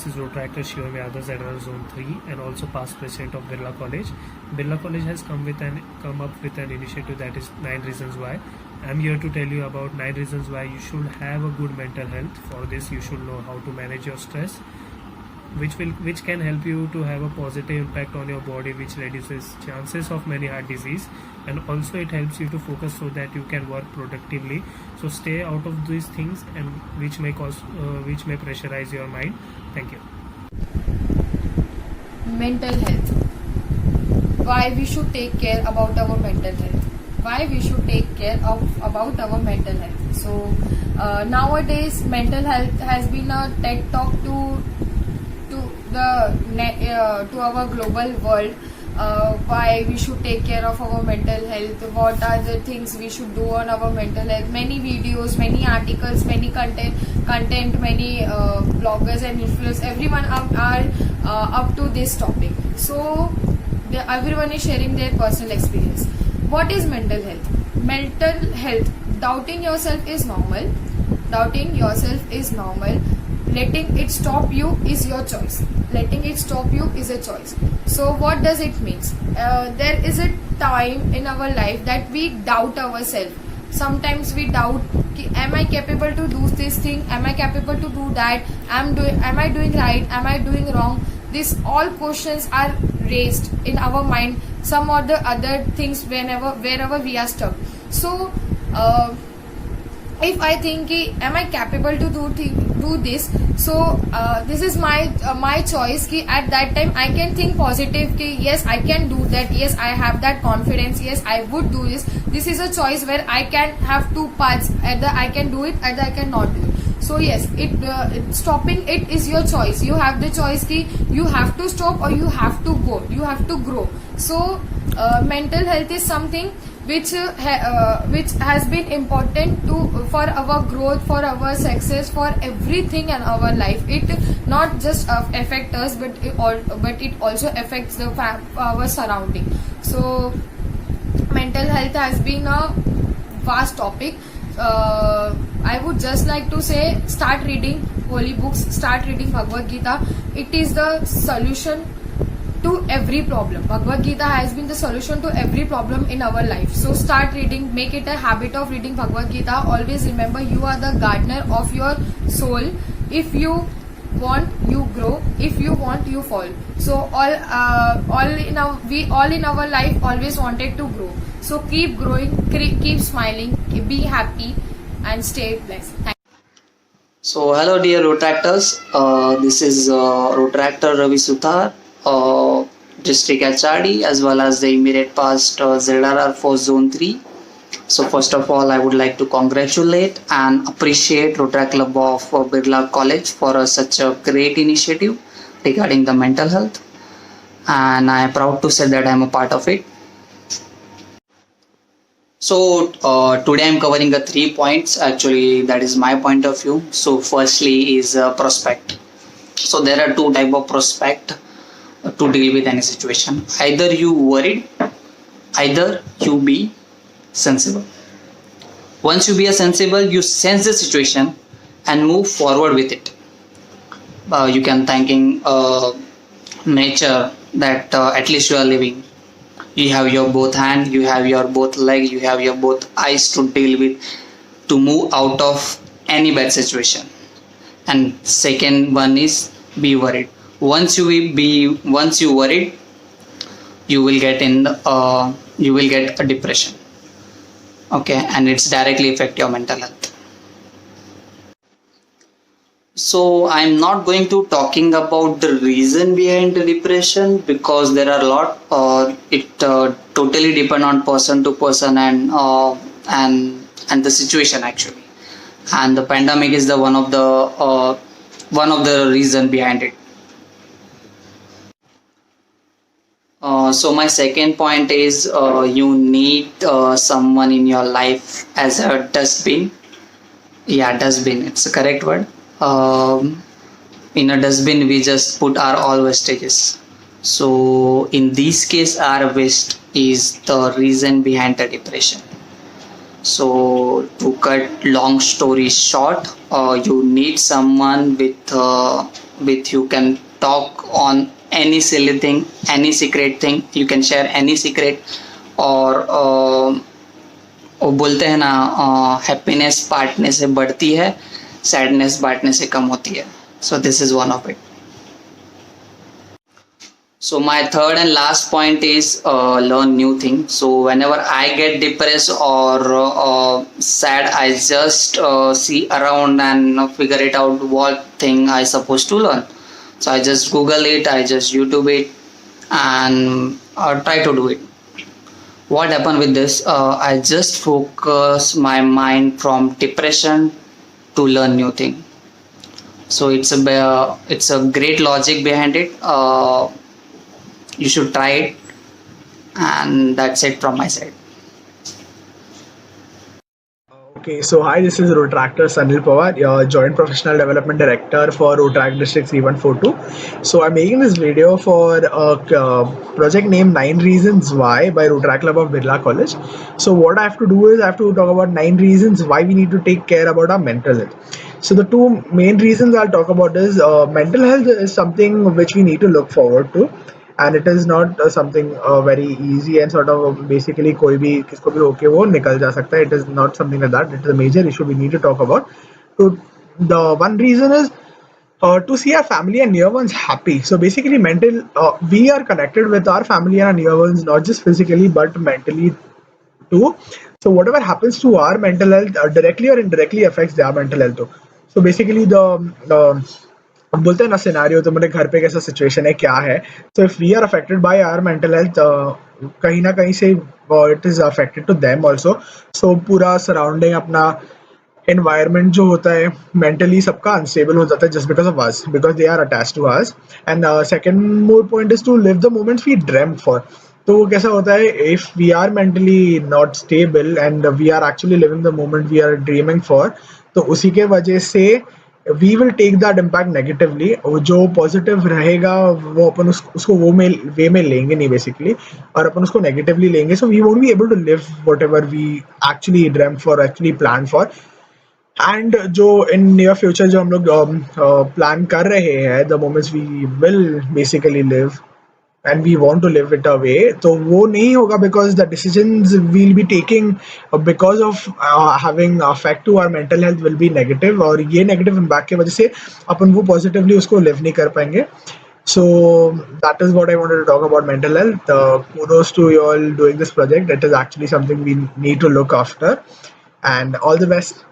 this is Road Tractor Shivam Yadav, ZR Zone 3, and also past president of Birla College. Birla College has come up with an initiative that is 9 reasons why. I'm here to tell you about 9 reasons why you should have a good mental health. For this, you should know how to manage your stress, which can help you to have a positive impact on your body, which reduces chances of many heart disease, and also it helps you to focus so that you can work productively. So stay out of these things and which may pressurize your mind. Thank you. Mental health. Why we should take care about our mental health? Why we should take care about our mental health? So nowadays mental health has been a TED talk to our global world. Why we should take care of our mental health, what are the things we should do on our mental health. Many videos, many articles, many content, many bloggers and influencers, everyone are up to this topic. So everyone is sharing their personal experience. What is mental health? Mental health, doubting yourself is normal. Letting it stop you is your choice. Letting it stop you is a choice. So what does it mean? There is a time in our life that we doubt ourselves. Sometimes we doubt, am I capable to do this thing? Am I capable to do that? Am I doing right? Am I doing wrong? These all questions are raised in our mind. Some or the other things wherever we are stuck. So if I think, am I capable to do this? So this is my choice. At that time I can think positive. Yes, I can do that. Yes, I have that confidence. Yes, I would do this. This is a choice where I can have two paths. Either I can do it, either I cannot do it. So yes, stopping it is your choice. You have the choice. You have to stop or you have to go. You have to grow. So mental health is something which has been important for our growth, for our success, for everything in our life. It not just affects us, but it also affects our surrounding. So mental health has been a vast topic. I would just like to say, start reading holy books, start reading Bhagavad Gita. It is the solution to every problem. Bhagavad Gita has been the solution to every problem in our life. So start reading, make it a habit of reading Bhagavad Gita. Always remember, you are the gardener of your soul. If you want, you grow. If you want, you fall. So we all in our life always wanted to grow. So keep growing, keep smiling, be happy, and stay blessed. Thank you. So hello dear Road Tractors, this is Road Tractor Ravi Suthar, District HRD, as well as the immediate past ZRR for Zone 3. So first of all, I would like to congratulate and appreciate Rotary Club of Birla College for such a great initiative regarding the mental health, and I am proud to say that I am a part of it. So today I am covering 3 points. Actually, that is my point of view. So firstly is prospect. So there are 2 types of prospect to deal with any situation. Either you worried, either you be sensible. Once you be sensible, you sense the situation and move forward with it. You can thanking nature that at least you are living. You have your both hand, you have your both leg, you have your both eyes to deal with, to move out of any bad situation. And second one is be worried. Once you worried, you will get a depression. Okay, and it's directly affect your mental health. So I'm not going to talking about the reason behind the depression, because there are a lot. It totally depend on person to person and the situation actually. And the pandemic is the one of the reason behind it. So my second point is you need someone in your life as a dustbin. Yeah, dustbin, it's the correct word. In a dustbin we just put our all wastages. So in this case our waste is the reason behind the depression. So to cut long story short, you need someone with with you, can talk on any silly thing, any secret thing, you can share any secret. और वो बोलते हैं ना, happiness बांटने से बढ़ती है, sadness बांटने से कम होती है. So this is one of it. So my third and last point is learn new things. So whenever I get depressed or sad, I just see around and figure it out what thing I supposed to learn. So I just Google it, I just YouTube it, and try to do it. What happened with this? I just focus my mind from depression to learn new thing. So it's a great logic behind it. You should try it, and that's it from my side. Okay, so hi, this is Rotractor Sanil Pawar, your Joint Professional Development Director for Rotrac District 3142. So I'm making this video for a project named 9 Reasons Why by Rotrac Club of Birla College. So what I have to do is I have to talk about 9 reasons why we need to take care about our mental health. So the two main reasons I'll talk about is mental health is something which we need to look forward to. And it is not something very easy and sort of basically कोई भी किसको भी होके वो निकल जा सकता है. It is not something like that. It is a major issue we need to talk about. So the one reason is to see our family and near ones happy. So basically we are connected with our family and our near ones not just physically but mentally too. So whatever happens to our mental health directly or indirectly affects their mental health too. So basically अब बोलते हैं ना scenario, तो मेरे घर पे कैसा situation है, क्या है. So if we are affected by our mental health, कहीं ना कहीं से it is affected to them also. So पूरा सराउंडिंग, अपना एनवायरनमेंट जो होता है मेंटली सबका अनस्टेबल हो जाता है just because of us, because they are attached to us. And second more point is to live the moments we dream for. तो वो कैसा होता है, if we are mentally not stable and we are actually living the moment we are dreaming for, तो उसी के वजह से we will take that impact negatively. जो पॉजिटिव रहेगा वो अपन उसको वो वे में लेंगे नहीं बेसिकली, और अपन उसको नेगेटिवली लेंगे. So we won't be able to live whatever we actually dream for, actually plan for. And जो इन नियर फ्यूचर जो हम लोग प्लान कर रहे हैं, the moments we will basically live and we want to live it away, तो वो नहीं होगा because the decisions we'll be taking because of having effect to our mental health will be negative, और ये negative impact के वजह से अपन वो positively उसको live नहीं कर पाएंगे. So that is what I wanted to talk about mental health. Kudos to you all doing this project. It is actually something we need to look after, and all the best.